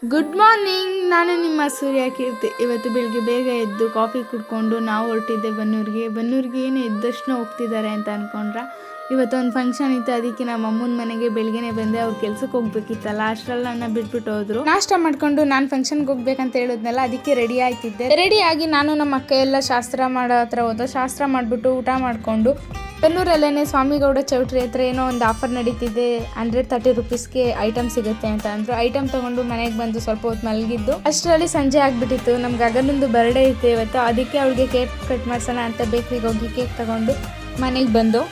Good morning, ನಾನು ನಿಮ್ಮ ಸೂರ್ಯ ಕೀರ್ತಿ. ಇವತ್ತು ಬೆಳಿಗ್ಗೆ ಬೇಗ ಎದ್ದು ಕಾಫಿ ಕುಡ್ಕೊಂಡು ನಾವು ಹೊರಟಿದ್ದೆ ಬನ್ನೂರಿಗೆ ಏನು ಎದ್ದಷ್ಟು ಹೋಗ್ತಿದ್ದಾರೆ ಅಂತ ಅಂದ್ಕೊಂಡ್ರೆ ಇವತ್ತೊಂದು ಫಂಕ್ಷನ್ ಇತ್ತು. ಅದಕ್ಕೆ ನಮ್ಮ ಅಮ್ಮನ ಮನೆಗೆ ಬೆಳಗ್ಗೆನೆ ಬಂದೆ. ಅವ್ರು ಕೆಲ್ಸಕ್ಕೆ ಹೋಗ್ಬೇಕಿತ್ತಲ್ಲ, ಅಷ್ಟರಲ್ಲಿ ನನ್ನ ಬಿಟ್ಬಿಟ್ಟು ಹೋದ್ರು. ನಾಷ್ಟ ಮಾಡ್ಕೊಂಡು ನಾನು ಫಂಕ್ಷನ್ಗೆ ಹೋಗ್ಬೇಕಂತ ಹೇಳಿದ್ನಲ್ಲ, ಅದಕ್ಕೆ ರೆಡಿ ಆಯ್ತಿದ್ದೆ. ರೆಡಿಯಾಗಿ ನಾನು ನಮ್ಮ ಅಕ್ಕ ಎಲ್ಲ ಶಾಸ್ತ್ರ ಮಾಡೋ ಹತ್ರ ಹೋದ. ಶಾಸ್ತ್ರ ಮಾಡಿಬಿಟ್ಟು ಊಟ ಮಾಡಿಕೊಂಡು ಬೆನ್ನೂರಲ್ಲೇ ಸ್ವಾಮಿಗೌಡ ಚೌಟ್ರಿ ಹತ್ರ ಏನೋ ಒಂದು ಆಫರ್ ನಡೀತಿದೆ, 130 ರೂಪೀಸ್ಗೆ ಐಟಮ್ ಸಿಗುತ್ತೆ ಅಂತ ಅಂದರು. ಐಟಮ್ ತೊಗೊಂಡು ಮನೆಗೆ ಬಂದು ಸ್ವಲ್ಪ ಹೊತ್ತು ಮಲಗಿದ್ದು. ಅಷ್ಟರಲ್ಲಿ ಸಂಜೆ ಆಗಿಬಿಟ್ಟಿತ್ತು. ನಮ್ಮ ಗಗನಂದು ಬರ್ಡೇ ಇತ್ತು ಇವತ್ತು. ಅದಕ್ಕೆ ಅವಳಿಗೆ ಕೇಕ್ ಕಟ್ ಮಾಡ್ಸೋಣ ಅಂತ ಬೇಕ್ರಿಗೆ ಹೋಗಿ ಕೇಕ್ ತಗೊಂಡು ಮನೆಗೆ ಬಂದು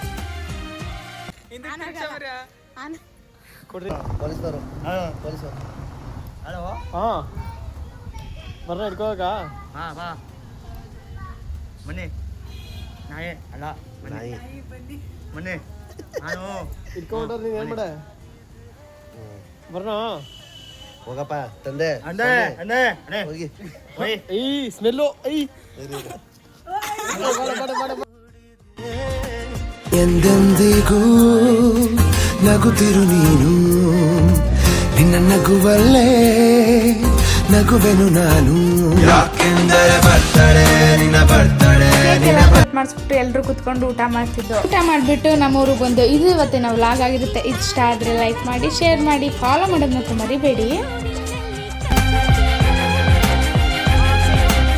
ಹೋಗಪ್ಪ ತಂದೆ ಎಂದೆಂದಿಗೂ ನಗುತ್ತಿರು ನೀನು, ನಿನ್ನ ನಗುವಲ್ಲೇ ನಗುವೆನು ನಾನು. ಯಾಕೆಂದರೆ ಬರ್ತಡೆ ನಿನ್ನ ಬರ್ತಡೆ ಕಟ್ ಮಾಡಿಸ್ಬಿಟ್ಟು ಎಲ್ಲರೂ ಕುತ್ಕೊಂಡು ಊಟ ಮಾಡ್ತಿದ್ದು. ಊಟ ಮಾಡಿಬಿಟ್ಟು ನಮ್ಮೂರಿಗೆ ಬಂದು. ಇದು ಇವತ್ತಿನ ವ್ಲಾಗ್ ಆಗಿರುತ್ತೆ. ಇಷ್ಟ ಆದರೆ ಲೈಕ್ ಮಾಡಿ, ಶೇರ್ ಮಾಡಿ, ಫಾಲೋ ಮಾಡೋದನ್ನ ಮರಿಬೇಡಿ.